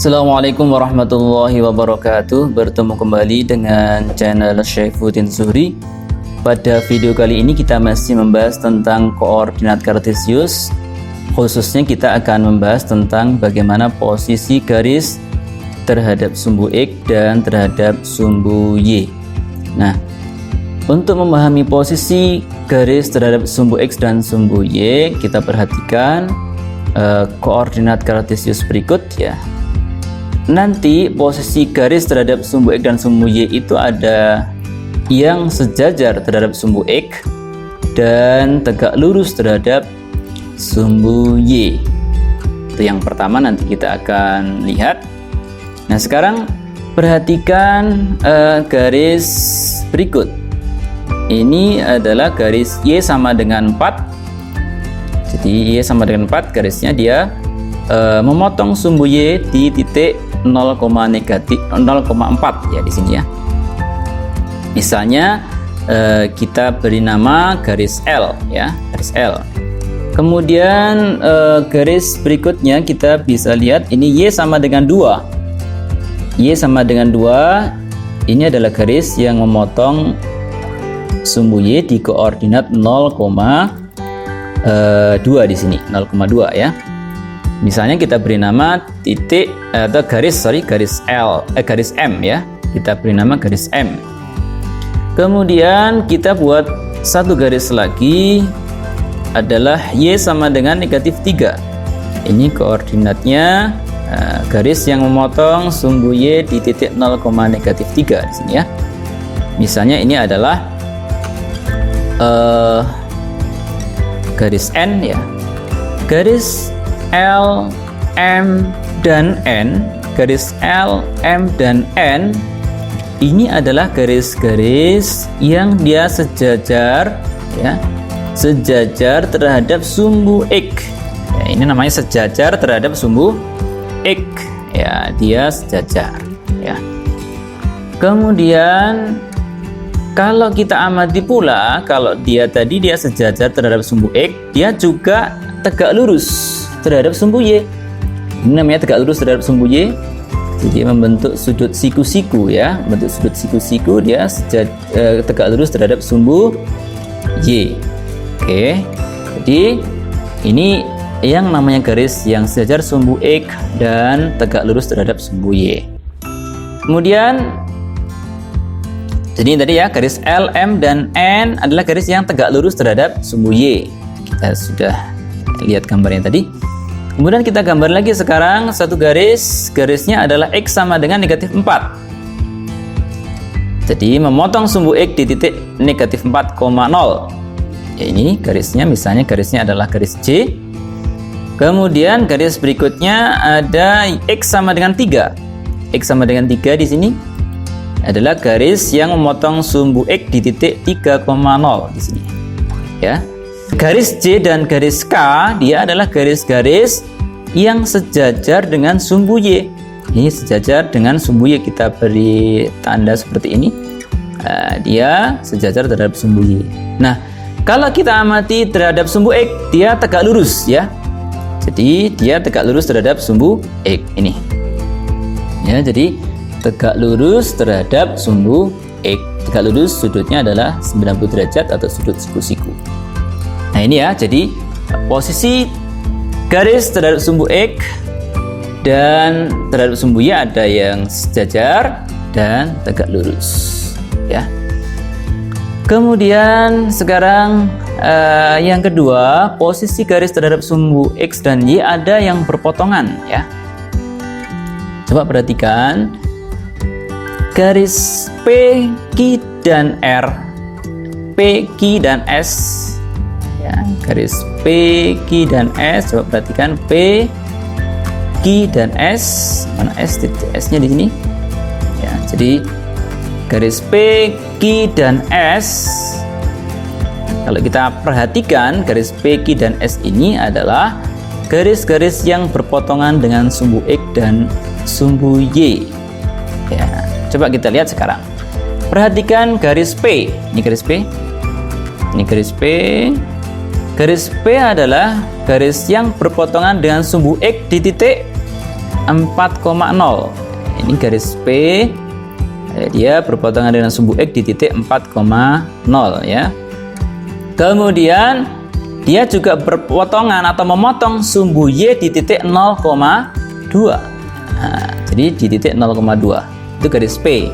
Assalamualaikum warahmatullahi wabarakatuh. Bertemu kembali dengan channel Syaifuddin Zuhri. Pada video kali ini kita masih membahas tentang koordinat kartesius. Khususnya kita akan membahas tentang bagaimana posisi garis terhadap sumbu X dan terhadap sumbu Y. Nah, untuk memahami posisi garis terhadap sumbu X dan sumbu Y, kita perhatikan koordinat kartesius berikut ya. Nanti posisi garis terhadap sumbu X dan sumbu Y itu ada yang sejajar terhadap sumbu X dan tegak lurus terhadap sumbu Y. Itu yang pertama, nanti kita akan lihat. Nah, sekarang perhatikan garis berikut. Ini adalah garis Y sama dengan 4. Jadi Y sama dengan 4, garisnya dia memotong sumbu Y di titik 0,4 ya di sini ya. Misalnya kita beri nama garis L ya, garis L. Kemudian garis berikutnya kita bisa lihat ini Y sama dengan 2. Y sama dengan 2. Ini adalah garis yang memotong sumbu Y di koordinat 0,2 di sini, 0,2 ya. Misalnya kita beri nama titik atau garis garis M ya. Kita beri nama garis M. Kemudian kita buat satu garis lagi adalah Y sama dengan -3. Ini koordinatnya garis yang memotong sumbu Y di titik 0,3 di sini ya. Misalnya ini adalah garis N ya. Garis L, M, dan N, garis L, M, dan N ini adalah garis-garis yang dia sejajar ya, sejajar terhadap sumbu X ya, ini namanya sejajar terhadap sumbu X ya, dia sejajar ya. Kemudian kalau kita amati pula, kalau dia sejajar terhadap sumbu X, dia juga tegak lurus terhadap sumbu Y. Ini namanya tegak lurus terhadap sumbu Y. Jadi membentuk sudut siku-siku ya, bentuk sudut siku-siku, dia tegak lurus terhadap sumbu Y. Oke. Jadi ini yang namanya garis yang sejajar sumbu X dan tegak lurus terhadap sumbu Y. Kemudian jadi tadi ya, garis L, M, dan N adalah garis yang tegak lurus terhadap sumbu Y. Kita sudah lihat gambarnya tadi. Kemudian kita gambar lagi sekarang satu garisnya adalah X sama dengan -4. Jadi memotong sumbu X di titik -4,0. Ya, ini garisnya, misalnya garisnya adalah garis C. Kemudian garis berikutnya ada X sama dengan 3. X sama dengan 3 di sini adalah garis yang memotong sumbu X di titik 3,0 di sini. Ya. Garis C dan garis K dia adalah garis-garis yang sejajar dengan sumbu Y. Ini sejajar dengan sumbu Y, kita beri tanda seperti ini. Dia sejajar terhadap sumbu Y. Nah, kalau kita amati terhadap sumbu X, dia tegak lurus ya. Jadi dia tegak lurus terhadap sumbu X ini. Ya, jadi tegak lurus terhadap sumbu X. Tegak lurus sudutnya adalah 90 derajat atau sudut siku-siku. Nah, ini ya, jadi posisi garis terhadap sumbu X dan terhadap sumbu Y ada yang sejajar dan tegak lurus ya. Kemudian sekarang yang kedua, posisi garis terhadap sumbu X dan Y ada yang berpotongan ya. Coba perhatikan garis P, Q, dan R, P, Q, dan S ya, garis P, Q, dan S. Coba perhatikan P, Q, dan S. Mana S? S-nya di sini. Ya, jadi garis P, Q, dan S. Kalau kita perhatikan garis P, Q, dan S ini adalah garis-garis yang berpotongan dengan sumbu X dan sumbu Y. Ya, coba kita lihat sekarang. Perhatikan garis P. Ini garis P. Ini garis P. Garis P adalah garis yang berpotongan dengan sumbu X di titik 4,0. Ini garis P, dia berpotongan dengan sumbu X di titik 4,0 ya. Kemudian dia juga berpotongan atau memotong sumbu Y di titik 0,2. Nah, jadi di titik 0,2 itu garis P.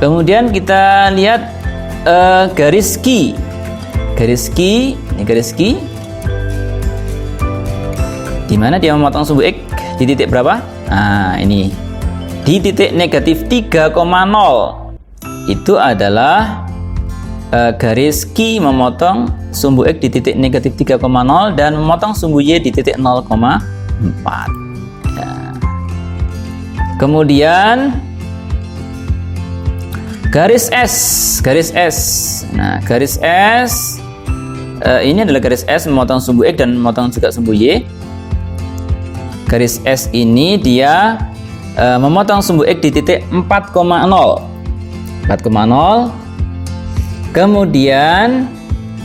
Kemudian kita lihat garis Q. Garis Q, ini garis Q. Di mana dia memotong sumbu X di titik berapa? Nah, ini di titik negatif 3,0. Itu adalah garis Q memotong sumbu X di titik negatif 3,0 dan memotong sumbu Y di titik 0,4 ya. Kemudian garis S. Nah, garis S ini adalah garis S memotong sumbu X dan memotong juga sumbu Y. Garis S ini dia memotong sumbu X di titik 4,0. Kemudian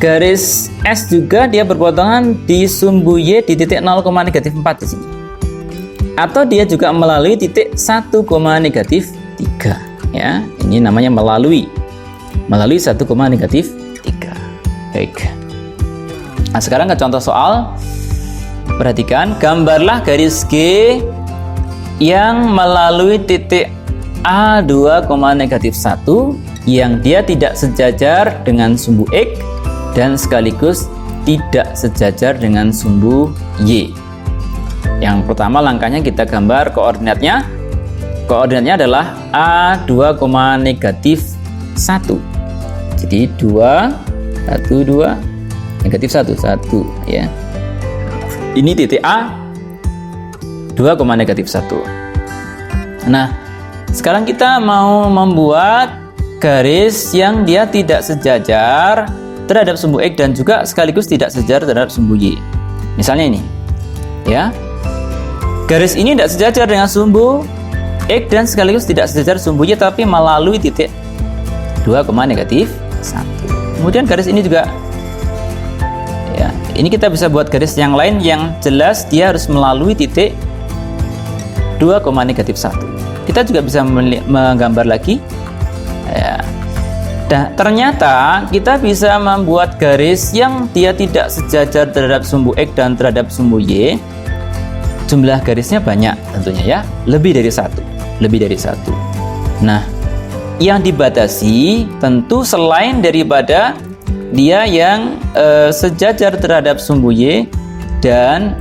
garis S juga dia berpotongan di sumbu Y di titik 0,4 di sini. Atau dia juga melalui titik 1,3 ya. Ini namanya melalui 1,3. Baik. Nah, sekarang ke contoh soal. Perhatikan, gambarlah garis G yang melalui titik A2,-1 yang dia tidak sejajar dengan sumbu X dan sekaligus tidak sejajar dengan sumbu Y. Yang pertama langkahnya kita gambar koordinatnya. Koordinatnya adalah A2,-1. Jadi 2, 1, 2, -1, 1 ya. Ini titik A 2,-1. Nah, sekarang kita mau membuat garis yang dia tidak sejajar terhadap sumbu X dan juga sekaligus tidak sejajar terhadap sumbu Y. Misalnya ini ya, garis ini tidak sejajar dengan sumbu X dan sekaligus tidak sejajar sumbu Y, tapi melalui titik 2,-1. Kemudian garis ini juga ya, ini kita bisa buat garis yang lain yang jelas dia harus melalui titik 2,-1. Kita juga bisa menggambar lagi ya. Nah, ternyata kita bisa membuat garis yang dia tidak sejajar terhadap sumbu X dan terhadap sumbu Y. Jumlah garisnya banyak tentunya ya, lebih dari satu. Nah, yang dibatasi tentu selain daripada dia yang sejajar terhadap sumbu Y dan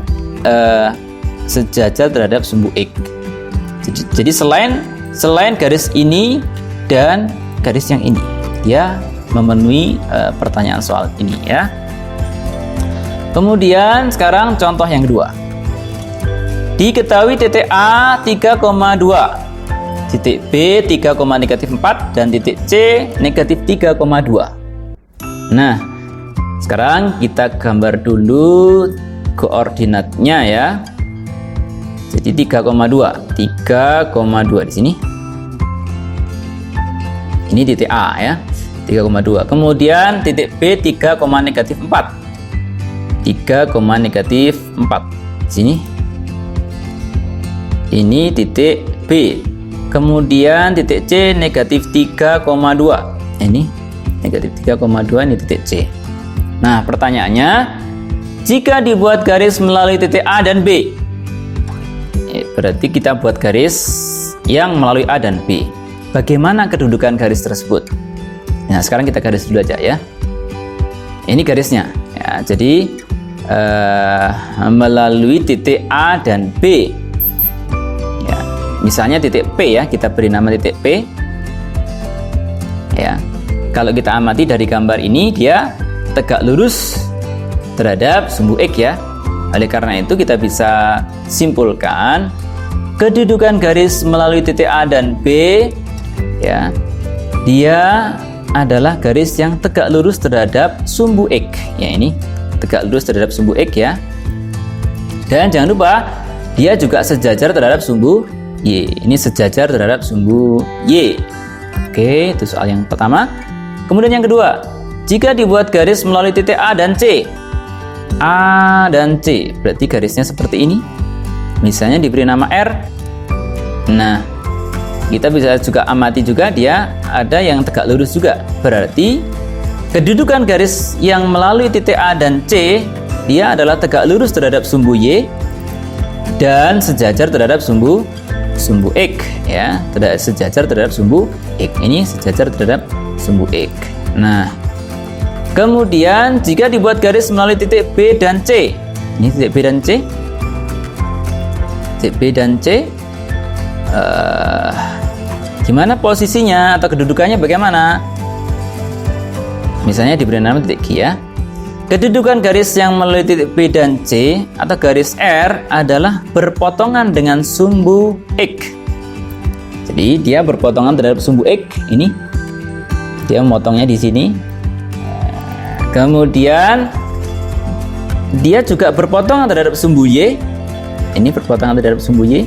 sejajar terhadap sumbu X. Jadi selain garis ini dan garis yang ini, dia memenuhi pertanyaan soal ini ya. Kemudian sekarang contoh yang kedua. Diketahui titik A 3,2, titik B 3,-4 dan titik C -3,2. Nah, sekarang kita gambar dulu koordinatnya ya. Jadi 3,2 di sini. Ini titik A ya, 3,2. Kemudian titik B 3,-4. 3,-4 di sini. Ini titik B. Kemudian titik C -3,2. Ini -3,2, ini titik C. Nah, pertanyaannya, jika dibuat garis melalui titik A dan B, berarti kita buat garis yang melalui A dan B. Bagaimana kedudukan garis tersebut? Nah, sekarang kita garis dulu aja ya. Ini garisnya. Ya, jadi melalui titik A dan B. Ya, misalnya titik P ya, kita beri nama titik P. Ya, kalau kita amati dari gambar ini, dia tegak lurus terhadap sumbu X ya. Oleh karena itu kita bisa simpulkan kedudukan garis melalui titik A dan B ya, dia adalah garis yang tegak lurus terhadap sumbu X ya, ini tegak lurus terhadap sumbu X ya. Dan jangan lupa dia juga sejajar terhadap sumbu Y. Ini sejajar terhadap sumbu Y. Oke, itu soal yang pertama. Kemudian yang kedua, jika dibuat garis melalui titik A dan C, A dan C, berarti garisnya seperti ini. Misalnya diberi nama R. Nah, kita bisa juga amati juga dia ada yang tegak lurus juga. Berarti kedudukan garis yang melalui titik A dan C, dia adalah tegak lurus terhadap sumbu Y dan sejajar terhadap sumbu X, ya, sejajar terhadap sumbu X. Ini sejajar terhadap sumbu X. Nah, kemudian jika dibuat garis melalui titik B dan C, ini titik B dan C, titik B dan C, gimana posisinya atau kedudukannya bagaimana? Misalnya diberi nama titik Q, ya. Kedudukan garis yang melalui titik B dan C atau garis R adalah berpotongan dengan sumbu X. Jadi dia berpotongan terhadap sumbu X. Ini dia memotongnya di sini. Kemudian dia juga berpotongan terhadap sumbu Y. Ini berpotongan terhadap sumbu Y.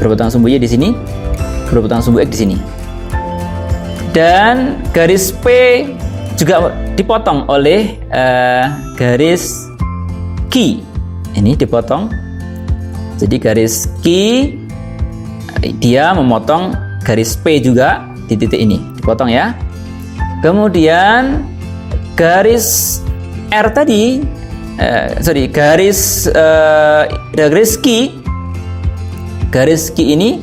Berpotongan sumbu Y di sini. Berpotongan sumbu X di sini. Dan garis P juga dipotong oleh garis Q. Ini dipotong. Jadi garis Q dia memotong garis P juga di titik ini, dipotong ya. Kemudian garis R tadi, garis Q ini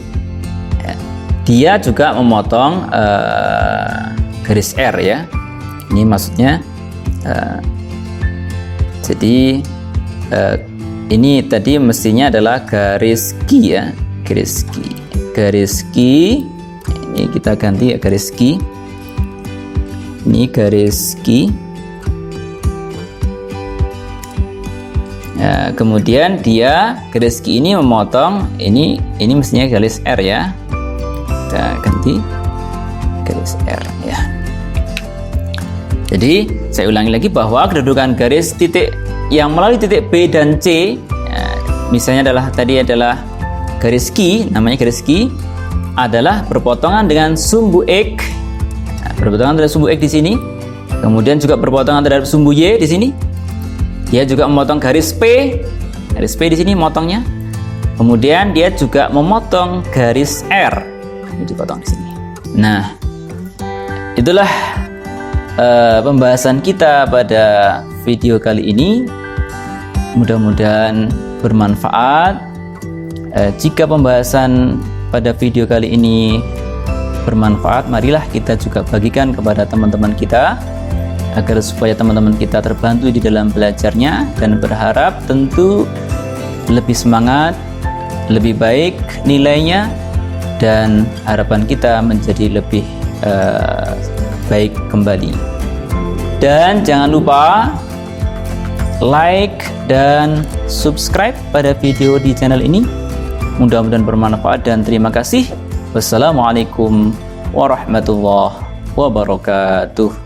dia juga memotong garis R, ya. Ini maksudnya jadi ini tadi mestinya adalah garis Q, ya, garis Q ini kita ganti ya, garis Q. Ini garis Q. Nah, kemudian dia garis Q ini memotong ini mestinya garis R, ya. Kita ganti garis R, ya. Jadi saya ulangi lagi bahwa kedudukan garis titik yang melalui titik B dan C, ya, misalnya tadi adalah garis Q, namanya garis Q, adalah berpotongan dengan sumbu X. Nah, berpotongan terhadap sumbu X di sini. Kemudian juga berpotongan terhadap sumbu Y di sini. Dia juga memotong garis P. Garis P di sini motongnya. Kemudian dia juga memotong garis R. Ini dipotong di sini. Nah, itulah pembahasan kita pada video kali ini. Mudah-mudahan bermanfaat. Jika pembahasan pada video kali ini bermanfaat, marilah kita juga bagikan kepada teman-teman kita agar supaya teman-teman kita terbantu di dalam belajarnya, dan berharap tentu lebih semangat, lebih baik nilainya, dan harapan kita menjadi lebih baik kembali. Dan jangan lupa like dan subscribe pada video di channel ini. Mudah-mudahan bermanfaat dan terima kasih. Wassalamualaikum warahmatullahi wabarakatuh.